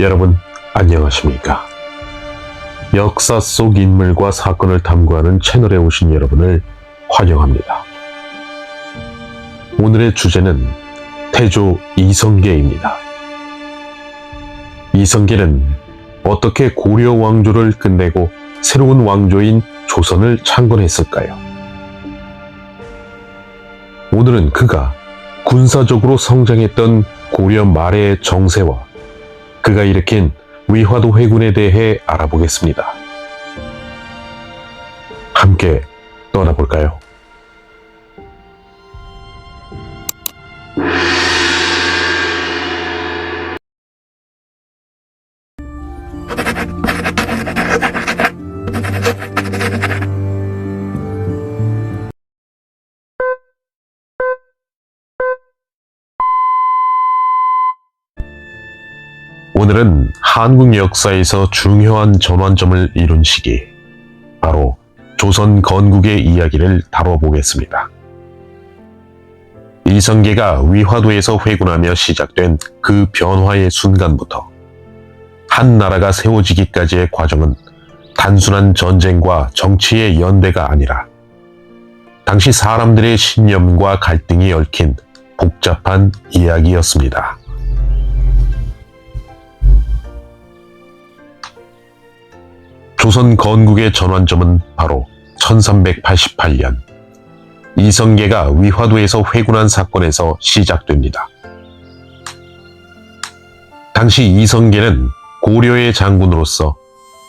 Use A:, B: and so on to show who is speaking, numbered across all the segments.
A: 여러분 안녕하십니까? 역사 속 인물과 사건을 탐구하는 채널에 오신 여러분을 환영합니다. 오늘의 주제는 태조 이성계입니다. 이성계는 어떻게 고려 왕조를 끝내고 새로운 왕조인 조선을 창건했을까요? 오늘은 그가 군사적으로 성장했던 고려 말의 정세와 그가 일으킨 위화도 회군에 대해 알아보겠습니다. 함께 떠나볼까요? 오늘은 한국 역사에서 중요한 전환점을 이룬 시기, 바로 조선 건국의 이야기를 다뤄보겠습니다. 이성계가 위화도에서 회군하며 시작된 그 변화의 순간부터 한 나라가 세워지기까지의 과정은 단순한 전쟁과 정치의 연대가 아니라 당시 사람들의 신념과 갈등이 얽힌 복잡한 이야기였습니다. 조선 건국의 전환점은 바로 1388년 이성계가 위화도에서 회군한 사건에서 시작됩니다. 당시 이성계는 고려의 장군으로서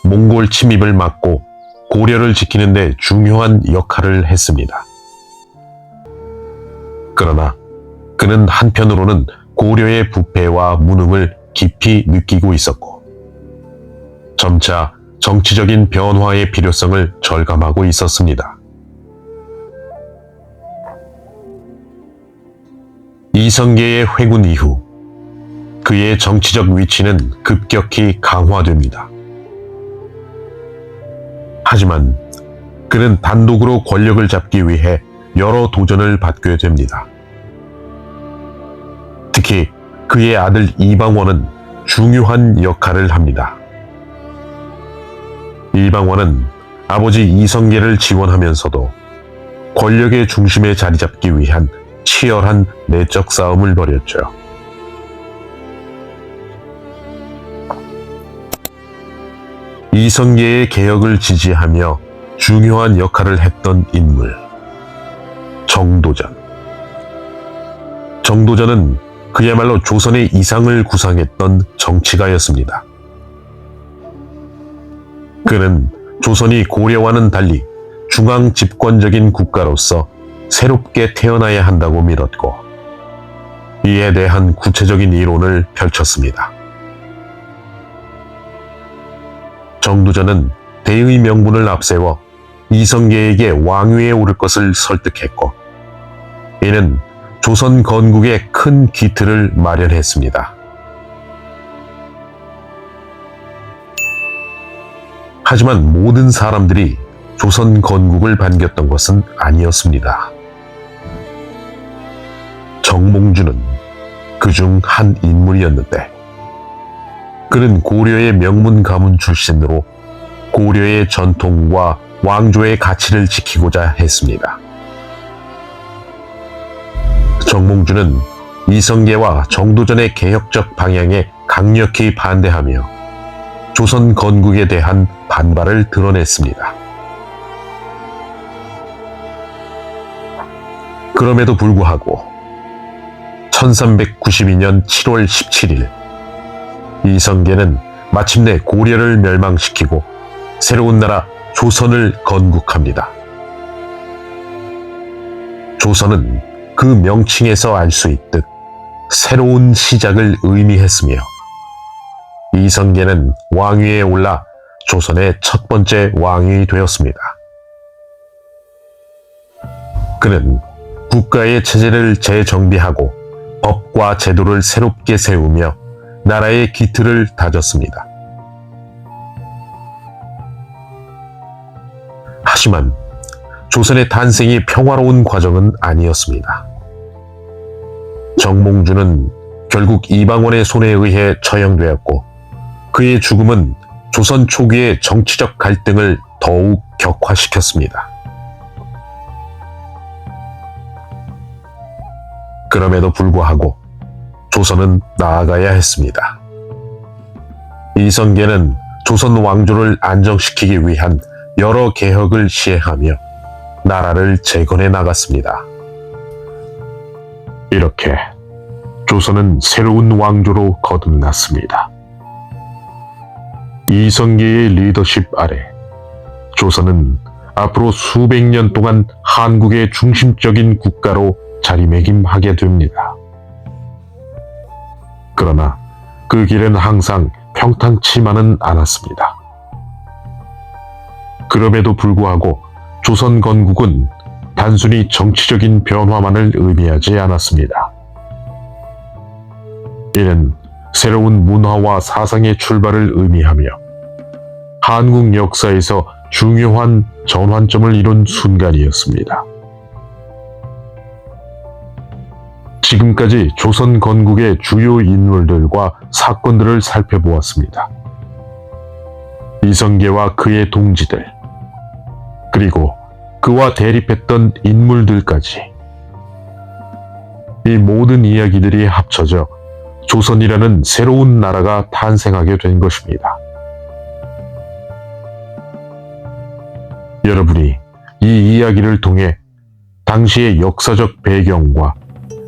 A: 몽골 침입을 막고 고려를 지키는 데 중요한 역할을 했습니다. 그러나 그는 한편으로는 고려의 부패와 무능을 깊이 느끼고 있었고 점차 정치적인 변화의 필요성을 절감하고 있었습니다. 이성계의 회군 이후 그의 정치적 위치는 급격히 강화됩니다. 하지만 그는 단독으로 권력을 잡기 위해 여러 도전을 받게 됩니다. 특히 그의 아들 이방원은 중요한 역할을 합니다. 이방원은 아버지 이성계를 지원하면서도 권력의 중심에 자리 잡기 위한 치열한 내적 싸움을 벌였죠. 이성계의 개혁을 지지하며 중요한 역할을 했던 인물, 정도전. 정도전은 그야말로 조선의 이상을 구상했던 정치가였습니다. 그는 조선이 고려와는 달리 중앙 집권적인 국가로서 새롭게 태어나야 한다고 믿었고 이에 대한 구체적인 이론을 펼쳤습니다. 정도전은 대의 명분을 앞세워 이성계에게 왕위에 오를 것을 설득했고 이는 조선 건국에 큰 기틀을 마련했습니다. 하지만 모든 사람들이 조선 건국을 반겼던 것은 아니었습니다. 정몽주는 그중 한 인물이었는데 그는 고려의 명문 가문 출신으로 고려의 전통과 왕조의 가치를 지키고자 했습니다. 정몽주는 이성계와 정도전의 개혁적 방향에 강력히 반대하며 조선 건국에 대한 반발을 드러냈습니다. 그럼에도 불구하고 1392년 7월 17일 이성계는 마침내 고려를 멸망시키고 새로운 나라 조선을 건국합니다. 조선은 그 명칭에서 알 수 있듯 새로운 시작을 의미했으며 이성계는 왕위에 올라 조선의 첫 번째 왕이 되었습니다. 그는 국가의 체제를 재정비하고 법과 제도를 새롭게 세우며 나라의 기틀을 다졌습니다. 하지만 조선의 탄생이 평화로운 과정은 아니었습니다. 정몽주는 결국 이방원의 손에 의해 처형되었고 그의 죽음은 조선 초기의 정치적 갈등을 더욱 격화시켰습니다. 그럼에도 불구하고 조선은 나아가야 했습니다. 이성계는 조선 왕조를 안정시키기 위한 여러 개혁을 시행하며 나라를 재건해 나갔습니다. 이렇게 조선은 새로운 왕조로 거듭났습니다. 이성계의 리더십 아래 조선은 앞으로 수백 년 동안 한국의 중심적인 국가로 자리매김하게 됩니다. 그러나 그 길은 항상 평탄치만은 않았습니다. 그럼에도 불구하고 조선 건국은 단순히 정치적인 변화만을 의미하지 않았습니다. 이는 새로운 문화와 사상의 출발을 의미하며 한국 역사에서 중요한 전환점을 이룬 순간이었습니다. 지금까지 조선 건국의 주요 인물들과 사건들을 살펴보았습니다. 이성계와 그의 동지들, 그리고 그와 대립했던 인물들까지. 이 모든 이야기들이 합쳐져 조선이라는 새로운 나라가 탄생하게 된 것입니다. 여러분이 이 이야기를 통해 당시의 역사적 배경과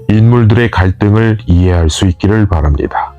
A: 인물들의 갈등을 이해할 수 있기를 바랍니다.